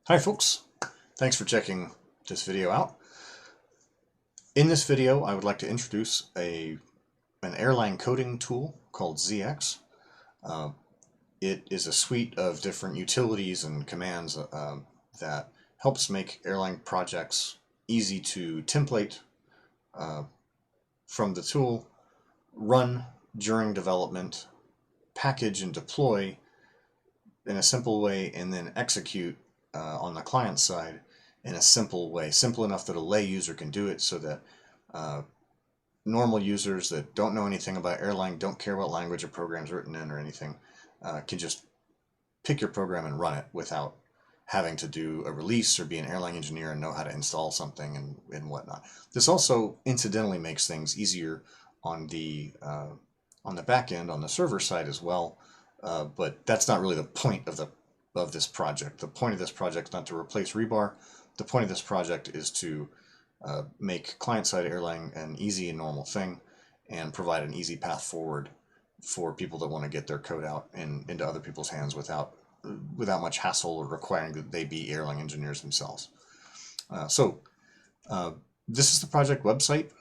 Hi folks, thanks for checking this video out. In this video I would like to introduce an Erlang coding tool called ZX. It is a suite of different utilities and commands that helps make Erlang projects easy to template from the tool, run during development, package and deploy in a simple way, and then execute on the client side in a simple way, simple enough that a lay user can do it, so that normal users that don't know anything about Erlang, don't care what language a program's written in or anything, can just pick your program and run it without having to do a release or be an Erlang engineer and know how to install something and whatnot. This also incidentally makes things easier on the back end, on the server side as well, but that's not really the point of this project. The point of this project is not to replace rebar. The point of this project is to make client-side Erlang an easy and normal thing and provide an easy path forward for people that want to get their code out and into other people's hands without much hassle or requiring that they be Erlang engineers themselves. This is the project website.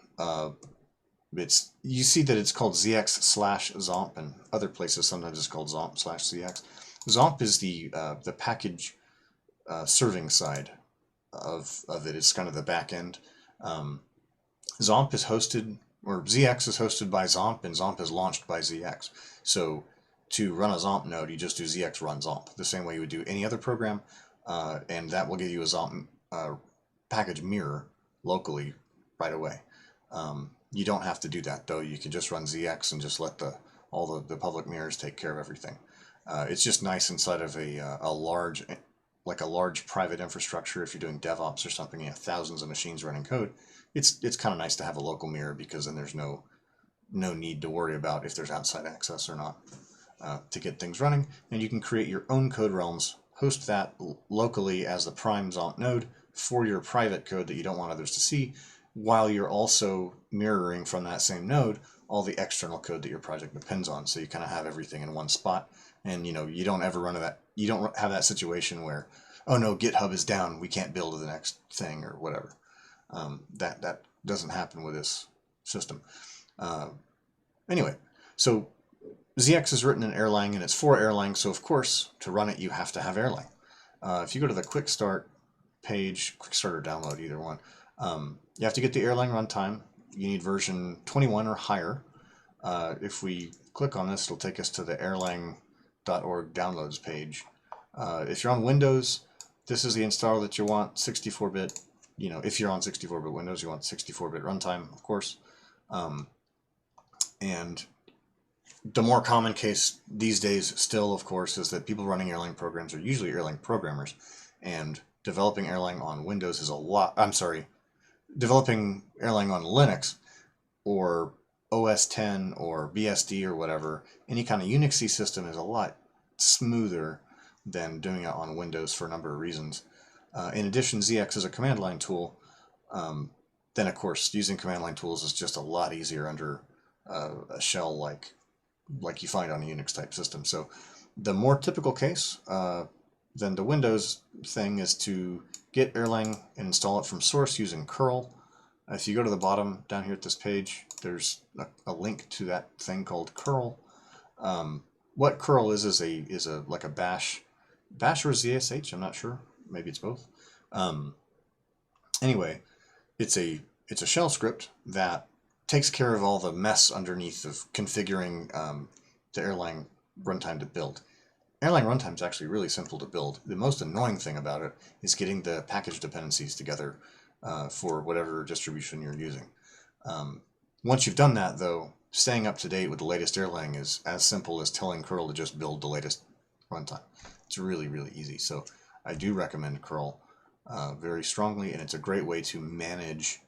You see that it's called ZX/Zomp, and other places sometimes it's called Zomp/ZX. Zomp is the package serving side of it. It's kind of the back end. Zomp is hosted, or ZX is hosted by Zomp, and Zomp is launched by ZX. So to run a Zomp node, you just do ZX run Zomp, the same way you would do any other program, and that will give you a Zomp package mirror locally right away. You don't have to do that though. You can just run ZX and just let all the public mirrors take care of everything. It's just nice inside of a large private infrastructure. If you're doing DevOps or something, you have thousands of machines running code. It's kind of nice to have a local mirror, because then there's no need to worry about if there's outside access or not to get things running. And you can create your own code realms, host that locally as the prime Zomp node for your private code that you don't want others to see, while you're also mirroring from that same node all the external code that your project depends on. So you kind of have everything in one spot, and you don't ever run into that. You don't have that situation where, oh no, GitHub is down, we can't build to the next thing or whatever. That doesn't happen with this system. Anyway, so ZX is written in Erlang, and it's for Erlang, so of course to run it you have to have Erlang. If you go to the quick start page, quick start or download, either one, you have to get the Erlang runtime. You need version 21 or higher. If we click on this, it'll take us to the erlang.org downloads page. If you're on Windows, this is the installer that you want, 64-bit. If you're on 64-bit Windows, you want 64-bit runtime, of course. And the more common case these days still, of course, is that people running Erlang programs are usually Erlang programmers, and developing Erlang on Windows is developing Erlang on Linux or OS 10 or BSD or whatever, any kind of Unixy system, is a lot smoother than doing it on Windows for a number of reasons. In addition, ZX is a command line tool. Then of course using command line tools is just a lot easier under a shell like you find on a Unix type system. So the more typical case than the Windows thing is to get Erlang and install it from source using curl. If you go to the bottom down here at this page, there's a link to that thing called curl. What curl is like a bash or ZSH, I'm not sure, maybe it's both. Anyway, it's a shell script that takes care of all the mess underneath of configuring the Erlang runtime to build. Erlang runtime is actually really simple to build. The most annoying thing about it is getting the package dependencies together for whatever distribution you're using. Once you've done that, though, staying up to date with the latest Erlang is as simple as telling curl to just build the latest runtime. It's really, really easy. So I do recommend curl very strongly, and it's a great way to manage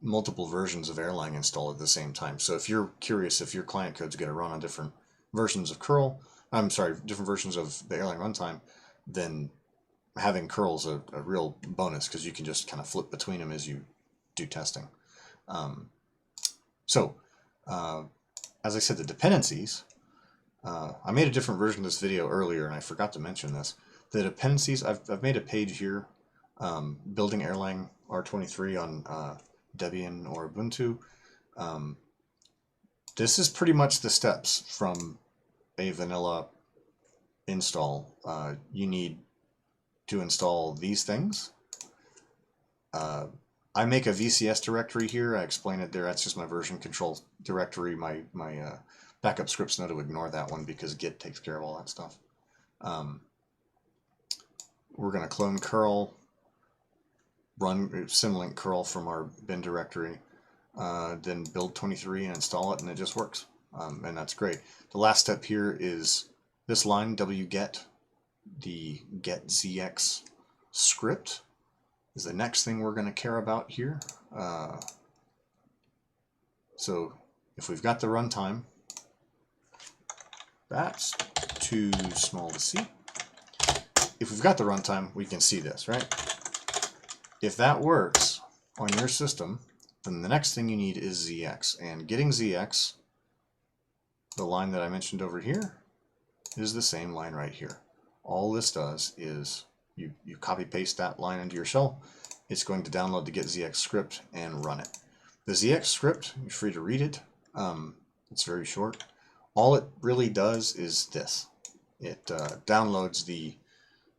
multiple versions of Erlang installed at the same time. So if you're curious if your client code's going to run on different versions of different versions of the Erlang runtime, then having curl is a real bonus, because you can just kind of flip between them as you do testing. As I said, the dependencies, I made a different version of this video earlier and I forgot to mention this. The dependencies, I've made a page here, building Erlang R23 on Debian or Ubuntu. This is pretty much the steps from a vanilla install. You need to install these things. I make a VCS directory here. I explain it there. That's just my version control directory. My backup scripts know to ignore that one because Git takes care of all that stuff. We're going to clone curl, run symlink curl from our bin directory, then build 23 and install it, and it just works. And that's great. The last step here is this line, wget, the getzx script is the next thing we're going to care about here. So if we've got the runtime, that's too small to see. If we've got the runtime, we can see this, right? If that works on your system, then the next thing you need is ZX. And getting ZX, the line that I mentioned over here, is the same line right here. All this does is you copy paste that line into your shell. It's going to download the getzx script and run it. The ZX script, you're free to read it. It's very short. All it really does is this. It downloads the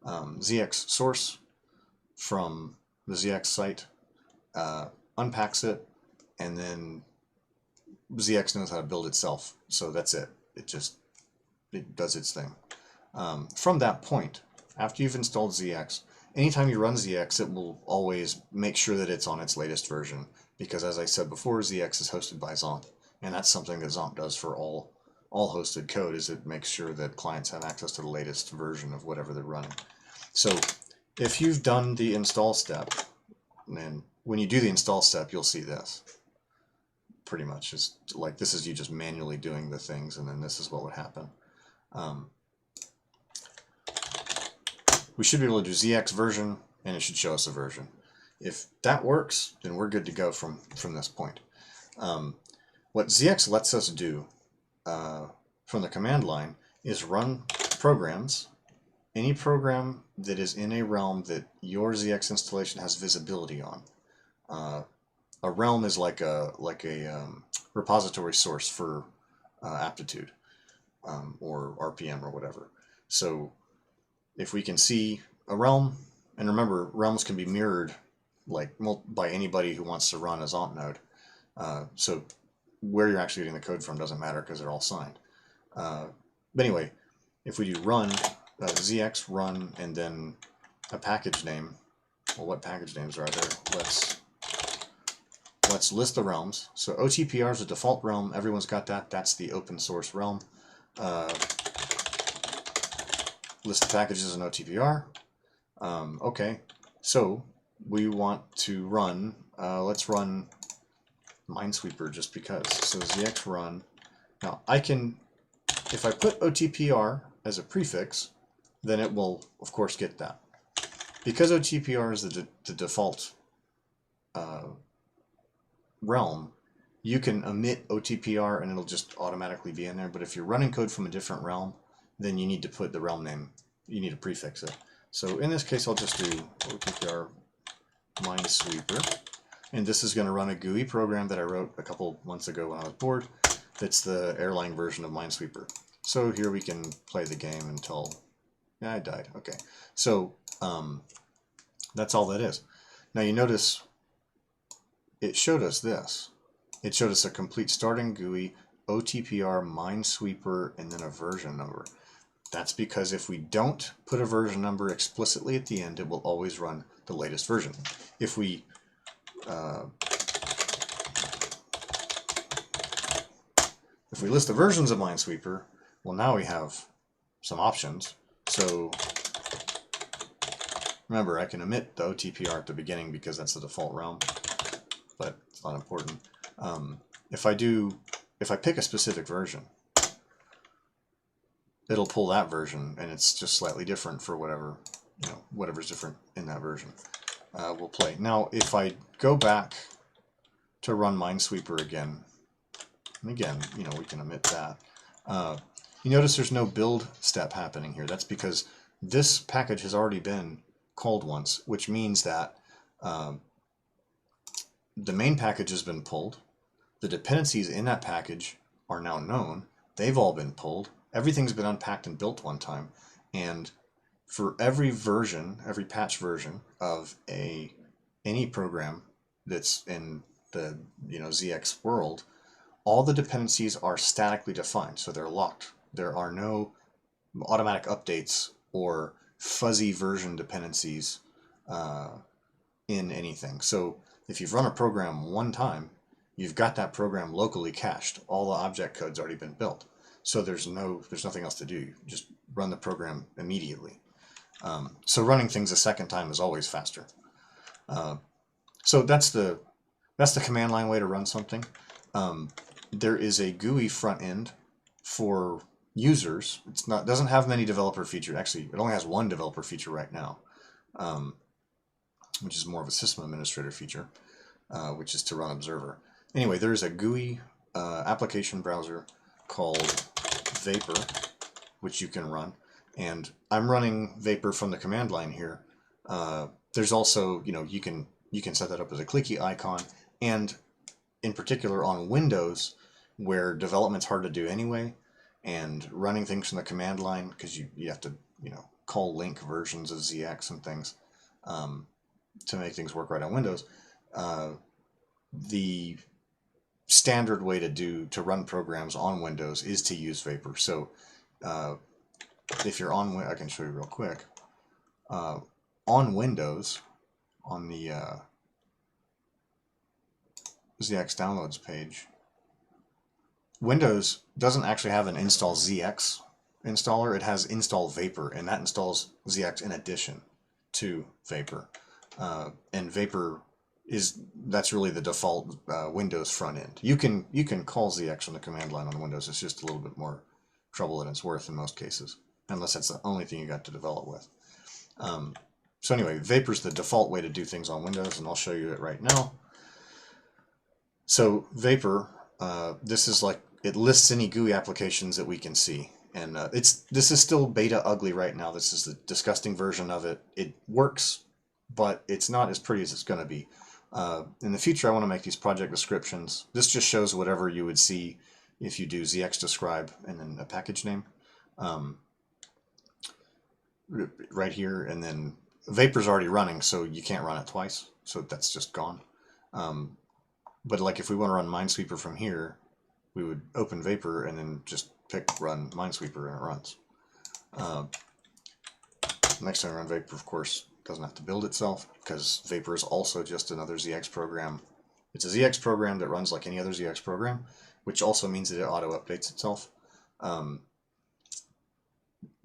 ZX source from the ZX site, unpacks it, and then ZX knows how to build itself. So that's it. It does its thing. From that point, after you've installed ZX, anytime you run ZX, it will always make sure that it's on its latest version. Because as I said before, ZX is hosted by Zomp. And that's something that Zomp does for all hosted code, is it makes sure that clients have access to the latest version of whatever they're running. So if you've done the install step, and when you do the install step, you'll see this. Pretty much, just like this is you just manually doing the things, and then this is what would happen. We should be able to do ZX version, and it should show us a version. If that works, then we're good to go from this point. What ZX lets us do from the command line is run programs. Any program that is in a realm that your ZX installation has visibility on. A realm is like a repository source for aptitude or RPM or whatever. So if we can see a realm, and remember, realms can be mirrored by anybody who wants to run a Zomp node. So where you're actually getting the code from doesn't matter because they're all signed. But anyway, if we do run, ZX run, and then a package name, well, what package names are there? Let's list the realms. So OTPR is a default realm. Everyone's got that. That's the open source realm. List the packages in OTPR. Okay, so we want to run, let's run Minesweeper just because. So ZX run. Now I can, if I put OTPR as a prefix, then it will of course get that. Because OTPR is the default realm, you can omit OTPR and it'll just automatically be in there. But if you're running code from a different realm, then you need to put the realm name, you need to prefix it. So in this case, I'll just do OTPR Minesweeper. And this is going to run a GUI program that I wrote a couple months ago when I was bored. That's the Erlang version of Minesweeper. So here we can play the game until, yeah, I died. Okay, so that's all that is. Now you notice it showed us this. It showed us a complete starting GUI, OTPR, Minesweeper, and then a version number. That's because if we don't put a version number explicitly at the end, it will always run the latest version. If we list the versions of Minesweeper, well, now we have some options. So remember, I can omit the OTPR at the beginning because that's the default realm, but it's not important. If I pick a specific version, it'll pull that version, and it's just slightly different for whatever, whatever's different in that version. We'll play. Now, if I go back to run Minesweeper again, and again, we can omit that. You notice there's no build step happening here. That's because this package has already been called once, which means that the main package has been pulled. The dependencies in that package are now known. They've all been pulled. Everything's been unpacked and built one time. And for every version, every patch version of any program that's in the ZX world, all the dependencies are statically defined, so they're locked. There are no automatic updates or fuzzy version dependencies in anything. So if you've run a program one time, you've got that program locally cached. All the object code's already been built. So there's nothing else to do. You just run the program immediately. So running things a second time is always faster. So that's the command line way to run something. There is a GUI front end for users. Doesn't have many developer features. Actually, it only has one developer feature right now, which is more of a system administrator feature, which is to run Observer. Anyway, there is a GUI application browser called Vapor, which you can run. And I'm running Vapor from the command line here. There's also, you can set that up as a clicky icon, and in particular on Windows, where development's hard to do anyway, and running things from the command line, because you have to, call link versions of ZX and things to make things work right on Windows. The standard way to run programs on Windows is to use Vapor. So if you're on, I can show you real quick. On Windows, on the ZX downloads page, Windows doesn't actually have an install ZX installer. It has install Vapor, and that installs ZX in addition to Vapor. And Vapor that's really the default Windows front end. You can call ZX from the command line on Windows. It's just a little bit more trouble than it's worth in most cases, unless that's the only thing you got to develop with. So anyway, Vapor's the default way to do things on Windows, and I'll show you it right now. So Vapor, this is like, it lists any GUI applications that we can see. And this is still beta ugly right now. This is the disgusting version of it. It works, but it's not as pretty as it's going to be. In the future, I want to make these project descriptions. This just shows whatever you would see if you do ZX describe and then a package name right here. And then Vapor's already running, so you can't run it twice. So that's just gone. But like if we want to run Minesweeper from here, we would open Vapor and then just pick run Minesweeper and it runs. Next time I run Vapor, of course, doesn't have to build itself, because Vapor is also just another ZX program. It's a ZX program that runs like any other ZX program, which also means that it auto-updates itself.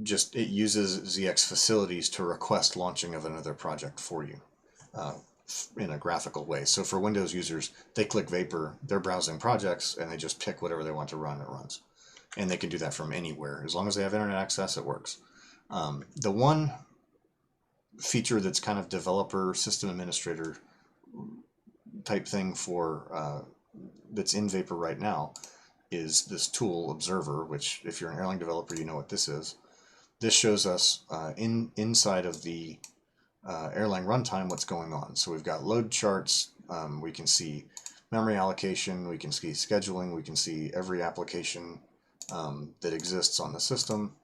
It uses ZX facilities to request launching of another project for you in a graphical way. So for Windows users, they click Vapor, they're browsing projects, and they just pick whatever they want to run, it runs. And they can do that from anywhere. As long as they have internet access, it works. The one feature that's kind of developer, system administrator type thing for that's in Vapor right now is this tool, Observer, which if you're an Erlang developer, you know what this is. This shows us inside of the Erlang runtime what's going on. So we've got load charts, we can see memory allocation, we can see scheduling, we can see every application that exists on the system.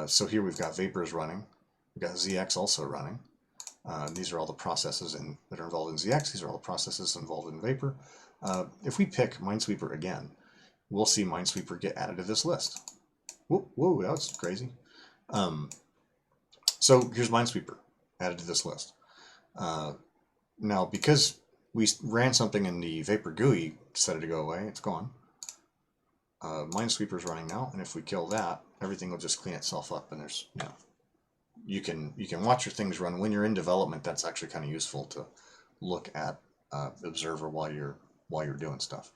So here we've got Vapors running, we've got ZX also running. These are all the processes that are involved in ZX, these are all the processes involved in Vapor. If we pick Minesweeper again, we'll see Minesweeper get added to this list. Whoa, that's crazy. So here's Minesweeper added to this list. Now, because we ran something in the Vapor GUI, set it to go away, it's gone. Minesweeper's running now, and if we kill that, everything will just clean itself up, and there's, you can watch your things run. When you're in development, that's actually kind of useful to look at Observer while you're doing stuff.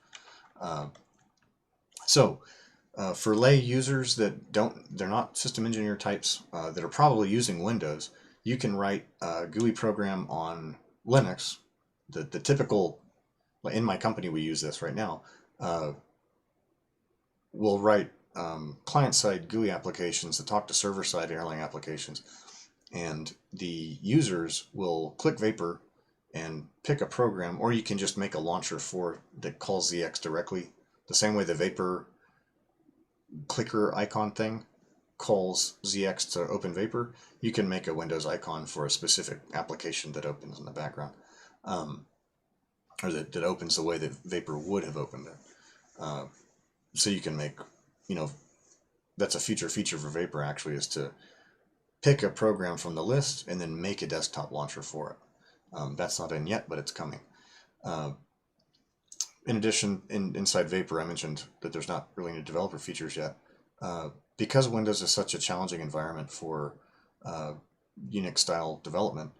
For lay users that they're not system engineer types that are probably using Windows, you can write a GUI program on Linux. The typical, in my company we use this right now, we'll write client-side GUI applications that talk to server-side Erlang applications, and the users will click Vapor and pick a program, or you can just make a launcher for that calls ZX directly. The same way the Vapor clicker icon thing calls ZX to open Vapor, you can make a Windows icon for a specific application that opens in the background, or that opens the way that Vapor would have opened it. So you can make, that's a future feature for Vapor actually, is to pick a program from the list and then make a desktop launcher for it. That's not in yet, but it's coming. In addition, inside Vapor, I mentioned that there's not really any developer features yet. Because Windows is such a challenging environment for Unix-style development,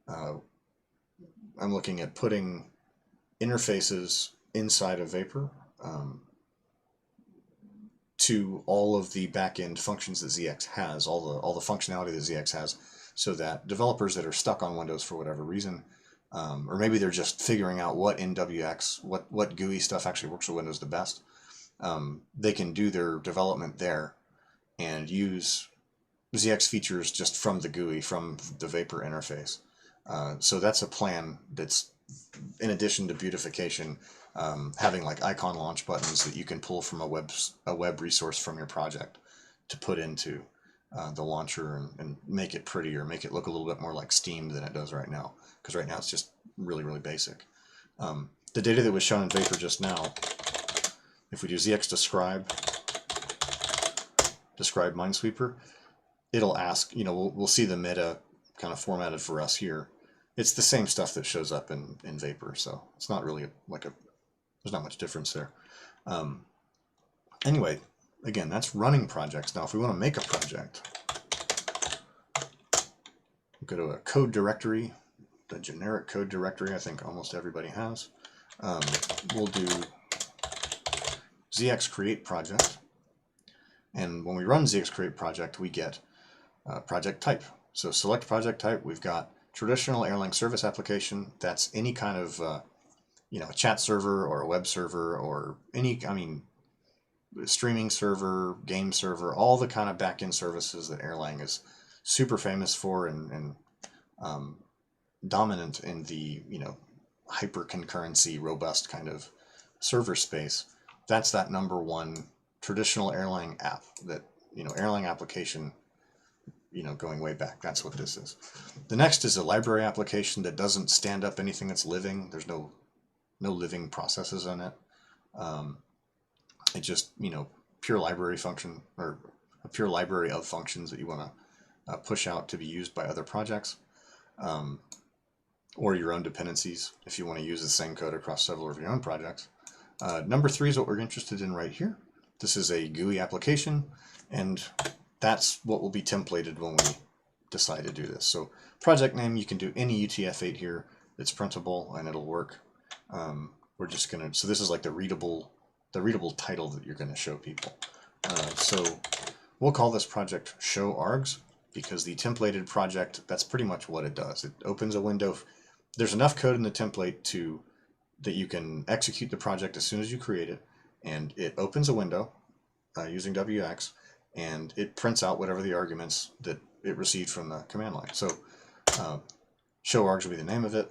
I'm looking at putting interfaces inside of Vapor to all of the back-end functions that ZX has, all the functionality that ZX has, so that developers that are stuck on Windows for whatever reason, or maybe they're just figuring out what in WX, what GUI stuff actually works with Windows the best, they can do their development there and use ZX features just from the GUI, from the Vapor interface. So that's a plan that's, in addition to beautification, having like icon launch buttons that you can pull from a web resource from your project to put into the launcher and make it prettier, make it look a little bit more like Steam than it does right now, because right now it's just really, really basic. The data that was shown in Vapor just now, if we do ZX describe Minesweeper, it'll ask, we'll see the meta kind of formatted for us here. It's the same stuff that shows up in Vapor, so it's not really there's not much difference there. Anyway, again, that's running projects. Now, if we want to make a project, we'll go to a code directory, the generic code directory I think almost everybody has. We'll do ZX create project. And when we run ZX create project, we get project type. So select project type. We've got traditional Erlang service application. That's any kind of a chat server or a web server or streaming server, game server, all the kind of backend services that Erlang is super famous for and dominant in the hyper concurrency, robust kind of server space. That's that number one traditional Erlang app, that Erlang application, going way back. That's what this is. The next is a library application that doesn't stand up anything that's living. There's no living processes in it. It just pure library function, or a pure library of functions that you want to push out to be used by other projects, or your own dependencies if you want to use the same code across several of your own projects. Number 3 is what we're interested in right here. This is a GUI application, and that's what will be templated when we decide to do this. So project name, you can do any UTF-8 here that's printable and it'll work. We're just gonna, so this is like the readable title that you're gonna show people. So we'll call this project show args, because the templated project, that's pretty much what it does. It opens a window. There's enough code in the template that you can execute the project as soon as you create it, and it opens a window using WX, and it prints out whatever the arguments that it received from the command line. So show args will be the name of it.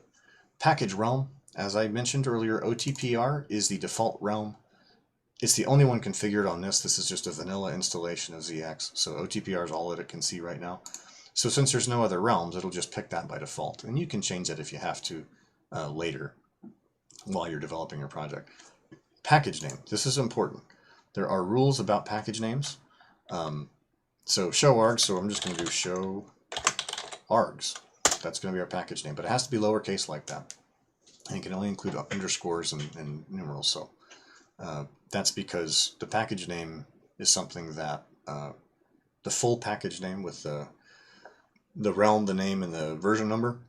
Package realm, as I mentioned earlier, OTPR is the default realm. It's the only one configured on this. This is just a vanilla installation of ZX, so OTPR is all that it can see right now. So since there's no other realms, it'll just pick that by default, and you can change it if you have to later while you're developing your project. Package name, this is important. There are rules about package names. So show args, so I'm just going to do show args. That's going to be our package name, but it has to be lowercase like that. And it can only include underscores and numerals. So that's because the package name is something that the full package name with the realm, the name, and the version number,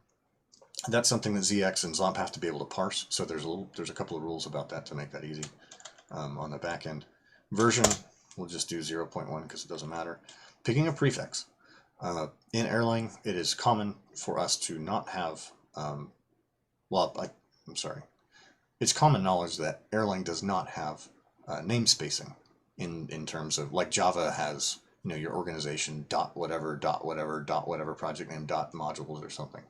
that's something that ZX and Zomp have to be able to parse. So there's a couple of rules about that to make that easy on the back end. Version, we'll just do 0.1 because it doesn't matter. Picking a prefix. In Erlang, it is common for us to not have, I'm sorry. It's common knowledge that Erlang does not have name spacing. in terms of, like Java has, you know, your organization dot whatever dot whatever dot whatever project name dot modules or something.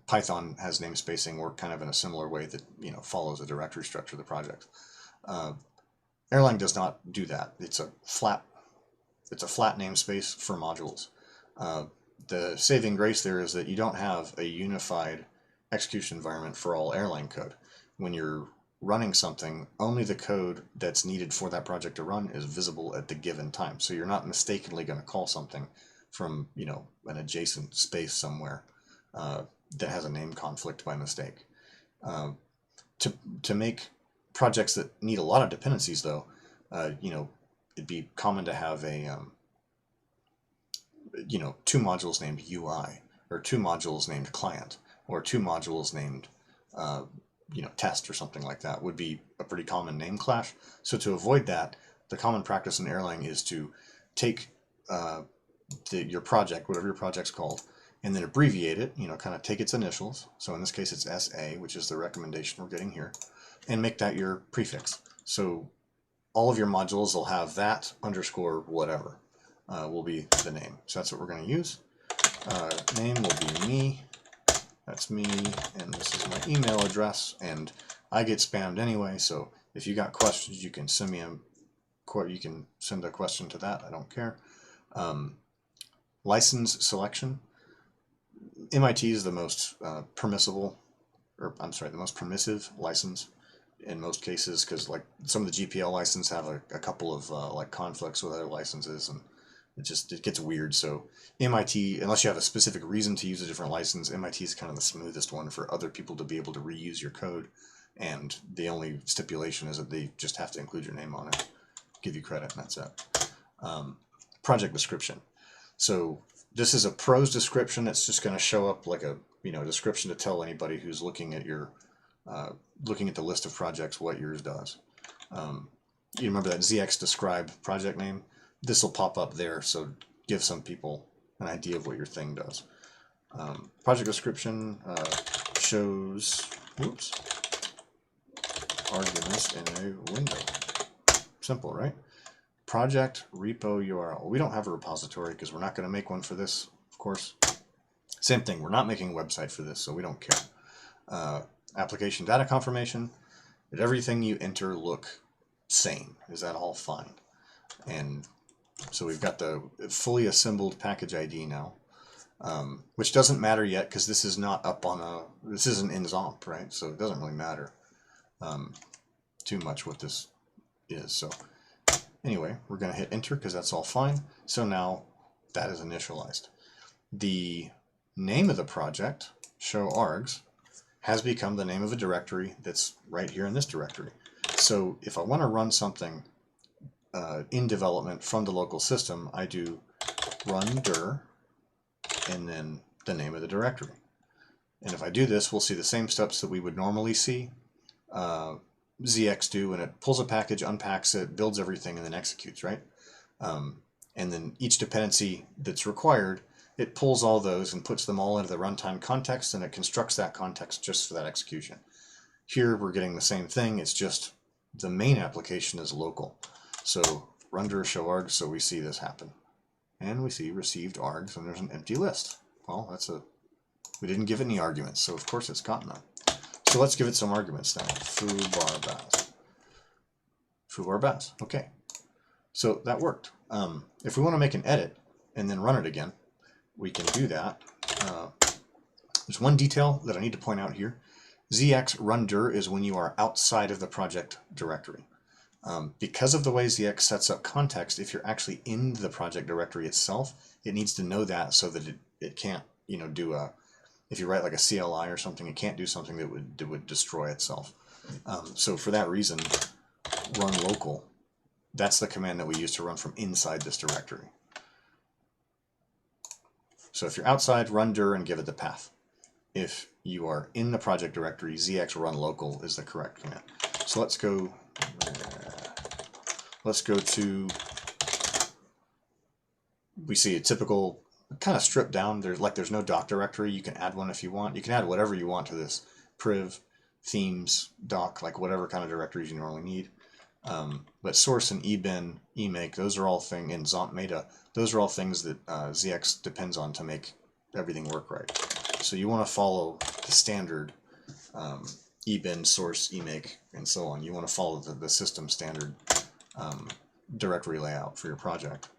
Python has namespacing work kind of in a similar way that, you know, follows the directory structure of the project. Erlang does not do that. It's a flat namespace for modules. The saving grace there is that you don't have a unified execution environment for all Erlang code. When you're running something, only the code that's needed for that project to run is visible at the given time. So you're not mistakenly going to call something from, you know, an adjacent space somewhere that has a name conflict by mistake. To make projects that need a lot of dependencies, though, you know, it'd be common to have a you know, 2 modules named UI, or 2 modules named client, or 2 modules named you know, test or something like that would be a pretty common name clash. So to avoid that, the common practice in Erlang is to take your project, whatever your project's called, and then abbreviate it, you know, kind of take its initials. So in this case, it's SA, which is the recommendation we're getting here, and make that your prefix. So all of your modules will have that underscore whatever will be the name. So that's what we're going to use. Name will be me. That's me, and this is my email address, and I get spammed anyway, so if you got questions, you can send me you can send a question to that. I don't care. License selection. MIT is the most permissible, or I'm sorry, the most permissive license in most cases, because like some of the GPL license have a couple of like conflicts with other licenses, and it gets weird. So MIT, unless you have a specific reason to use a different license, MIT is kind of the smoothest one for other people to be able to reuse your code. And the only stipulation is that they just have to include your name on it, give you credit, and that's it. Project description. So this is a prose description that's just going to show up like a, you know, description to tell anybody who's looking at your looking at the list of projects what yours does. You remember that ZX describe project name? This will pop up there, so give some people an idea of what your thing does. Project description shows, whoops, arguments in a window. Simple, right? Project repo URL. We don't have a repository because we're not going to make one for this, of course. Same thing, we're not making a website for this, so we don't care. Application data confirmation. Did everything you enter look sane? Is that all fine? And so we've got the fully assembled package ID now, which doesn't matter yet because this is not up on this isn't in Zomp, right? So it doesn't really matter too much what this is. So anyway, we're going to hit enter because that's all fine. So now that is initialized. The name of the project, show args, has become the name of a directory that's right here in this directory. So if I want to run something in development from the local system, I do run dir and then the name of the directory. And if I do this, we'll see the same steps that we would normally see ZX do, and it pulls a package, unpacks it, builds everything, and then executes, right? And then each dependency that's required, it pulls all those and puts them all into the runtime context, and it constructs that context just for that execution. Here we're getting the same thing, it's just the main application is local. So run dir show args, so we see this happen. And we see received args, and there's an empty list. Well, we didn't give it any arguments, so of course it's gotten them. So let's give it some arguments now. Foo bar baz. Okay. So that worked. If we want to make an edit and then run it again, we can do that. There's one detail that I need to point out here. ZX run dir is when you are outside of the project directory. Because of the way ZX sets up context, if you're actually in the project directory itself, it needs to know that so that it can't, you know, do if you write like a CLI or something, it can't do something that would destroy itself. So for that reason, run local, that's the command that we use to run from inside this directory. So if you're outside, run dir and give it the path. If you are in the project directory, ZX run local is the correct command. So let's go to, we see a typical kind of stripped down. There's no doc directory. You can add one if you want. You can add whatever you want to this. Priv, themes, doc, like whatever kind of directories you normally need. But source and ebin, emake, those are all things, and Zomp meta, those are all things that ZX depends on to make everything work right. So you want to follow the standard ebin, source, emake, and so on. You want to follow the system standard directory layout for your project.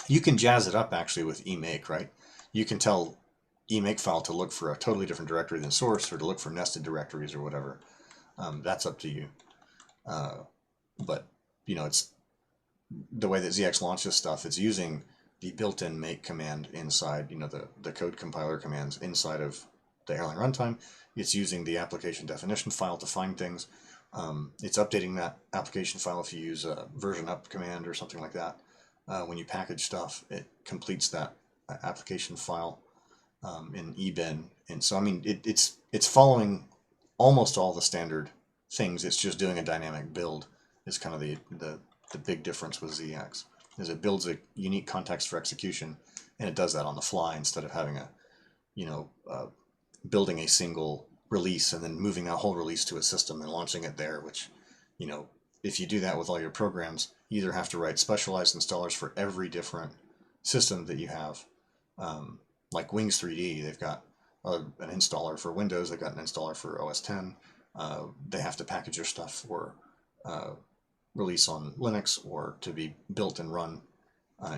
You can jazz it up actually with emake, right? You can tell emake file to look for a totally different directory than source, or to look for nested directories or whatever. That's up to you. But you know, it's the way that ZX launches stuff. It's using the built-in make command inside, you know, the code compiler commands inside of the Erlang runtime. It's using the application definition file to find things. It's updating that application file if you use a version up command or something like that. When you package stuff, it completes that application file in ebin. And so, I mean, it's following almost all the standard things. It's just doing a dynamic build. Is kind of the big difference with ZX. Is it builds a unique context for execution, and it does that on the fly instead of having a, you know, building a single release and then moving that whole release to a system and launching it there, which, you know, if you do that with all your programs, you either have to write specialized installers for every different system that you have. Like Wings 3D, they've got an installer for Windows, they've got an installer for OS X. They have to package their stuff for release on Linux, or to be built and run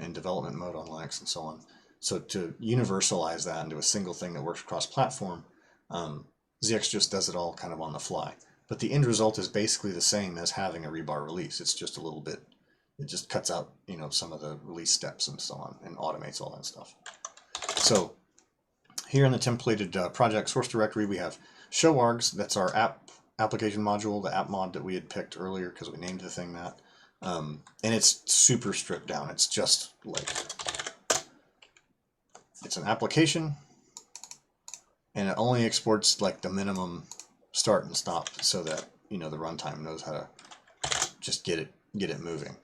in development mode on Linux, and so on. So to universalize that into a single thing that works across platform, ZX just does it all kind of on the fly. But the end result is basically the same as having a rebar release. It's just a little bit, it just cuts out, you know, some of the release steps and so on, and automates all that stuff. So here in the templated project source directory, we have show args. That's our application module, the app mod that we had picked earlier because we named the thing that. And it's super stripped down. It's just like, it's an application, and it only exports like the minimum start and stop so that, you know, the runtime knows how to just get it moving.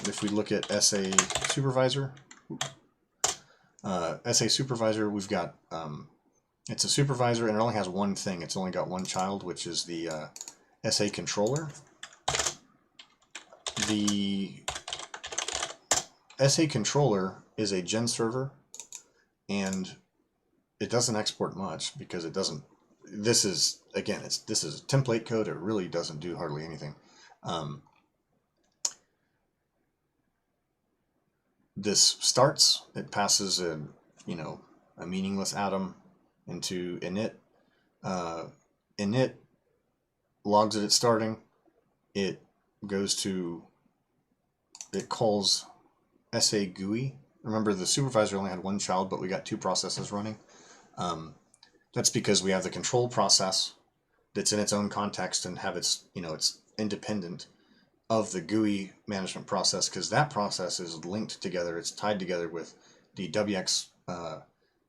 If we look at SA supervisor, we've got it's a supervisor, and it only has one thing. It's only got one child, which is the SA controller. The SA controller is a gen server, and it doesn't export much because it doesn't. This is, again, this is template code. It really doesn't do hardly anything. This starts. It passes a, you know, a meaningless atom into init. Init logs it at starting. It goes to, it calls SA GUI. Remember, the supervisor only had one child, but we got two processes running. That's because we have the control process that's in its own context and have its, you know, it's independent of the GUI management process, because that process is linked together. It's tied together with the WX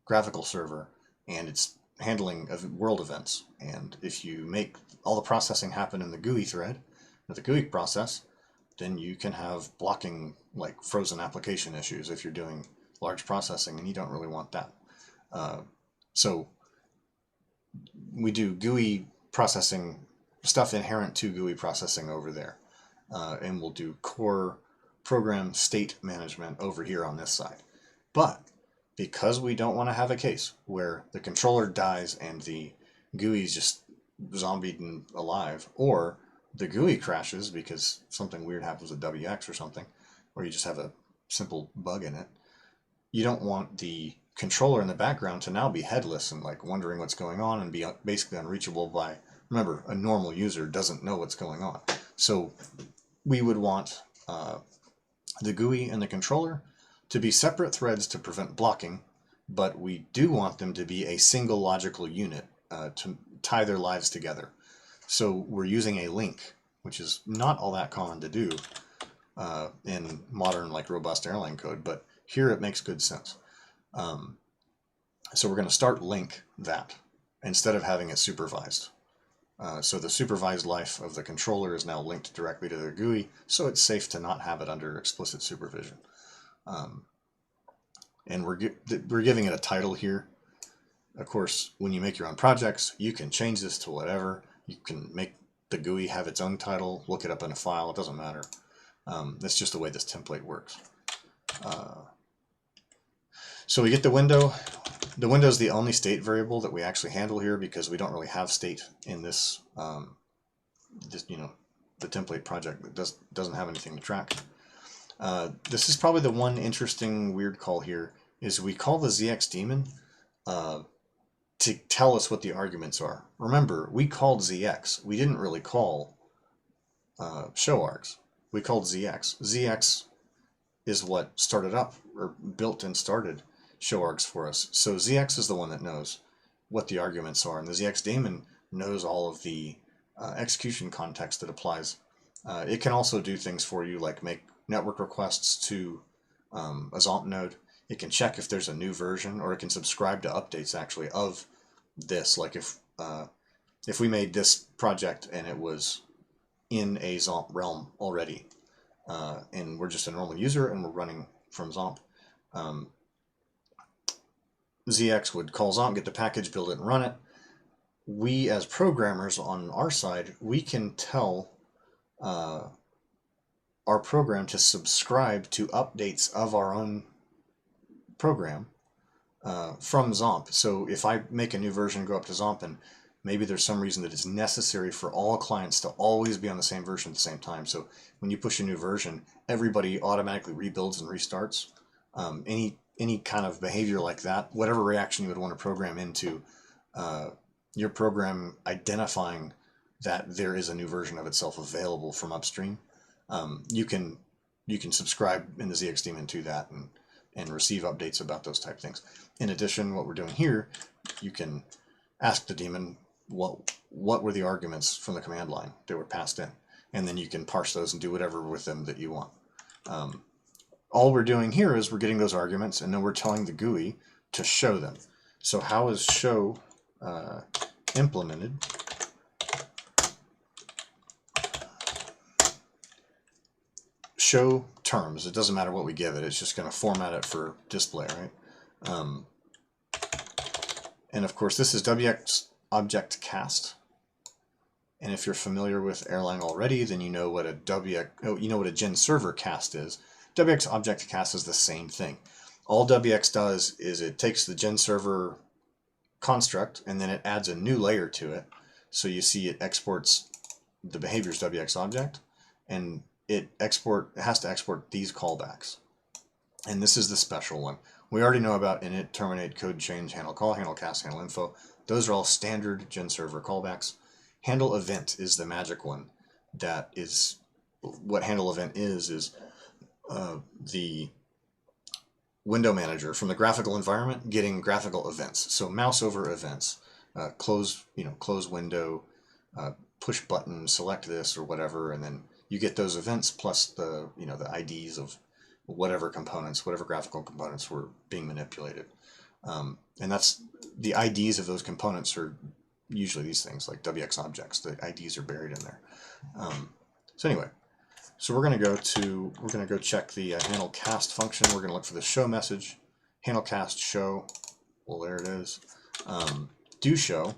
graphical server, and it's handling of world events. And if you make all the processing happen in the GUI thread, the GUI process, then you can have blocking, like frozen application issues if you're doing large processing, and you don't really want that. So we do GUI processing, stuff inherent to GUI processing over there. And we'll do core program state management over here on this side. But because we don't want to have a case where the controller dies and the GUI is just zombied and alive, or the GUI crashes because something weird happens with WX or something, or you just have a simple bug in it, you don't want the controller in the background to now be headless and like wondering what's going on and be basically unreachable by, remember, a normal user doesn't know what's going on. So we would want the GUI and the controller to be separate threads to prevent blocking, but we do want them to be a single logical unit to tie their lives together. So we're using a link, which is not all that common to do in modern, like, robust Erlang code, but here it makes good sense. So we're going to start link that instead of having it supervised. So the supervised life of the controller is now linked directly to the GUI, so it's safe to not have it under explicit supervision. And we're giving it a title here. Of course, when you make your own projects, you can change this to whatever. You can make the GUI have its own title, look it up in a file, it doesn't matter. That's just the way this template works. So we get the window. The window is the only state variable that we actually handle here because we don't really have state in this, the template project that doesn't have anything to track. This is probably the one interesting weird call here, is we call the ZX daemon to tell us what the arguments are. Remember, we called ZX. We didn't really call show args. We called ZX. ZX is what started up, or built and started show args for us. So ZX is the one that knows what the arguments are, and the ZX daemon knows all of the execution context that applies. It can also do things for you like make network requests to a Zomp node. It can check if there's a new version, or it can subscribe to updates actually of this. Like if we made this project and it was in a Zomp realm already, and we're just a normal user and we're running from Zomp, ZX would call Zomp, get the package, build it, and run it. We as programmers on our side, we can tell our program to subscribe to updates of our own program from Zomp. So if I make a new version, go up to Zomp, and maybe there's some reason that it's necessary for all clients to always be on the same version at the same time. So when you push a new version, everybody automatically rebuilds and restarts. Any kind of behavior like that, whatever reaction you would want to program into, your program identifying that there is a new version of itself available from upstream, you can subscribe in the ZX daemon to that and receive updates about those type things. In addition, what we're doing here, you can ask the daemon what were the arguments from the command line that were passed in, and then you can parse those and do whatever with them that you want. All we're doing here is we're getting those arguments, and then we're telling the GUI to show them. So how is show implemented? Show terms. It doesn't matter what we give it. It's just going to format it for display, right? And of course, this is WX object cast. And if you're familiar with Erlang already, then you know what a gen server cast is. WX object cast is the same thing. All WX does is it takes the gen server construct and then it adds a new layer to it. So you see it exports the behaviors WX object, and it has to export these callbacks. And this is the special one. We already know about init, terminate, code change, handle call, handle cast, handle info. Those are all standard gen server callbacks. Handle event is the magic one. That is what handle event is the window manager from the graphical environment getting graphical events. So mouse over events, close window, push button, select this or whatever, and then you get those events plus the the IDs of whatever graphical components were being manipulated. And that's the IDs of those components are usually these things like WX objects. The IDs are buried in there. So anyway, so we're going to go check the handle cast function. We're going to look for the show message, handle cast show. Well, there it is. Do show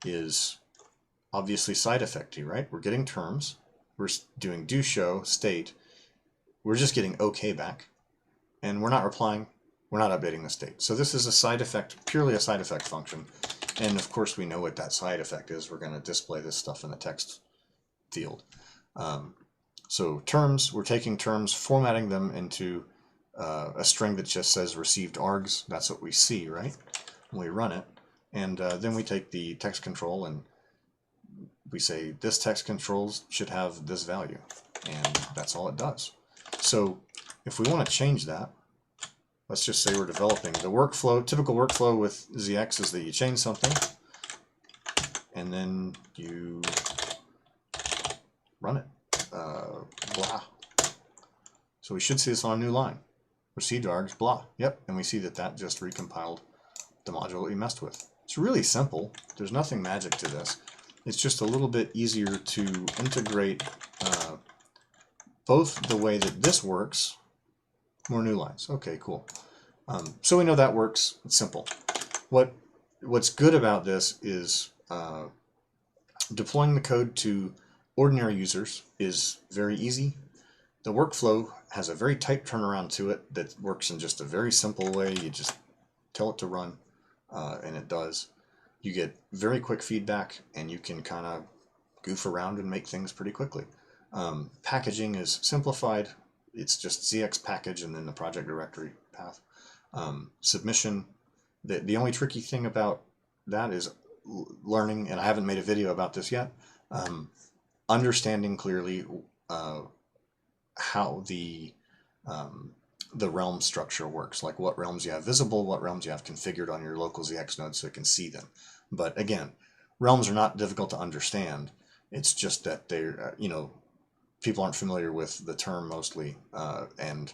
is obviously side effecty, right? We're getting terms. We're doing do show state. We're just getting OK back, and we're not replying. We're not updating the state. So this is a side effect, purely a side effect function. And of course, we know what that side effect is. We're going to display this stuff in the text field. So terms, we're taking terms, formatting them into a string that just says received args. That's what we see, right? When we run it. And then we take the text control and we say this text controls should have this value. And that's all it does. So if we want to change that, let's just say we're developing the workflow. Typical workflow with ZX is that you change something and then you run it. Blah. So we should see this on a new line. Received args, blah. Yep, and we see that just recompiled the module that we messed with. It's really simple. There's nothing magic to this. It's just a little bit easier to integrate both the way that this works. More new lines. Okay, cool. So we know that works. It's simple. What's good about this is Deploying the code to ordinary users is very easy. The workflow has a very tight turnaround to it that works in just a very simple way. You just tell it to run, and it does. You get very quick feedback, and you can kind of goof around and make things pretty quickly. Packaging is simplified. It's just ZX package and then the project directory path. Submission, the only tricky thing about that is learning, and I haven't made a video about this yet, understanding clearly how the realm structure works, like what realms you have visible, what realms you have configured on your local ZX node so it can see them. But again, realms are not difficult to understand. It's just that they're, people aren't familiar with the term mostly, and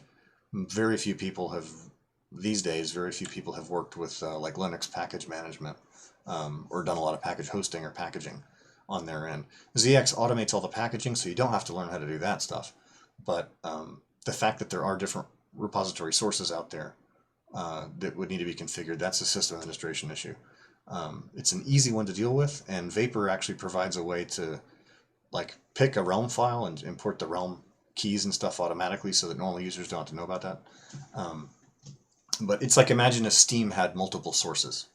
very few people have, these days, very few people have worked with like Linux package management or done a lot of package hosting or packaging on their end. ZX automates all the packaging, so you don't have to learn how to do that stuff. But the fact that there are different repository sources out there that would need to be configured, that's a system administration issue. It's an easy one to deal with, and Vapor actually provides a way to like pick a realm file and import the realm keys and stuff automatically so that normal users don't have to know about that. But it's like, imagine if Steam had multiple sources.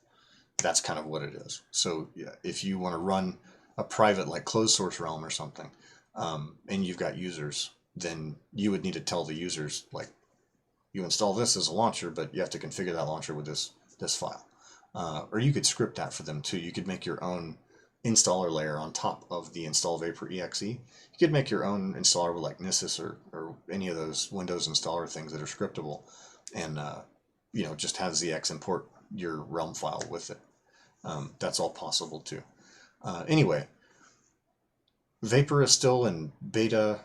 That's kind of what it is. So yeah, if you want to run a private like closed source realm or something, and you've got users, then you would need to tell the users, like, you install this as a launcher, but you have to configure that launcher with this file. Or you could script that for them too. You could make your own installer layer on top of the install Vapor exe. You could make your own installer with like Nisys or any of those Windows installer things that are scriptable, and just have ZX import your realm file with it. That's all possible too. Anyway, Vapor is still in beta.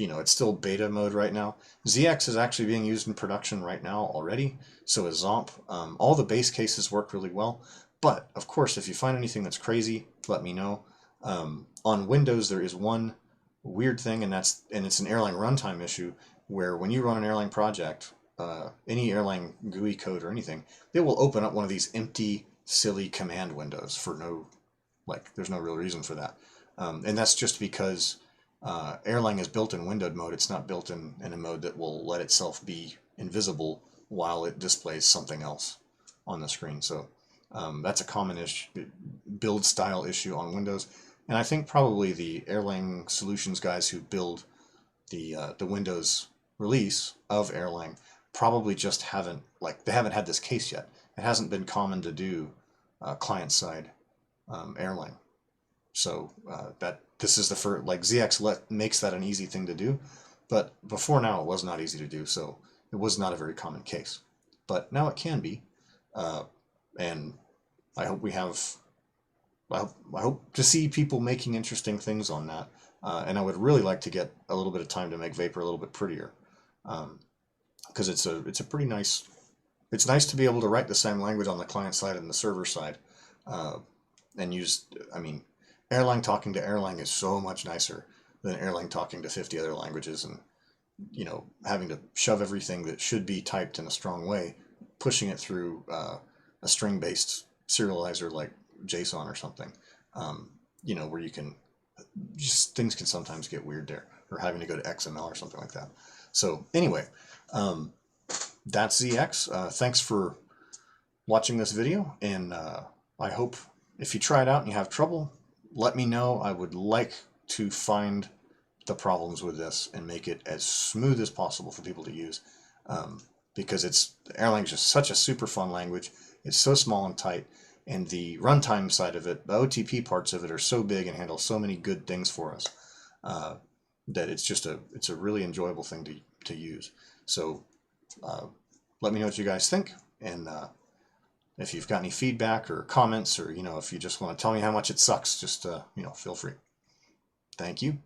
It's still beta mode right now. ZX is actually being used in production right now already. So is Zomp. All the base cases work really well. But of course, if you find anything that's crazy, let me know. On Windows, there is one weird thing, and it's an Erlang runtime issue, where when you run an Erlang project, any Erlang GUI code or anything, it will open up one of these empty, silly command windows for there's no real reason for that. And that's just because Erlang is built in windowed mode. It's not built in a mode that will let itself be invisible while it displays something else on the screen. So that's a common build style issue on Windows. And I think probably the Erlang solutions guys who build the Windows release of Erlang probably just haven't had this case yet. It hasn't been common to do client-side Erlang. So this is the first, ZX makes that an easy thing to do, but before now it was not easy to do, so it was not a very common case. But now it can be, and I hope I hope to see people making interesting things on that, and I would really like to get a little bit of time to make Vapor a little bit prettier, because it's a pretty nice. It's nice to be able to write the same language on the client side and the server side, and use. I mean, Erlang talking to Erlang is so much nicer than Erlang talking to 50 other languages, and having to shove everything that should be typed in a strong way, pushing it through a string-based serializer like JSON or something, where you can things can sometimes get weird there, or having to go to XML or something like that. So anyway, that's ZX. Thanks for watching this video, and I hope if you try it out and you have trouble, let me know. I would like to find the problems with this and make it as smooth as possible for people to use, because Erlang is just such a super fun language. It's so small and tight, and the runtime side of it, the OTP parts of it, are so big and handle so many good things for us that it's a really enjoyable thing to use. So let me know what you guys think, and if you've got any feedback or comments, or if you just want to tell me how much it sucks, just feel free. Thank you.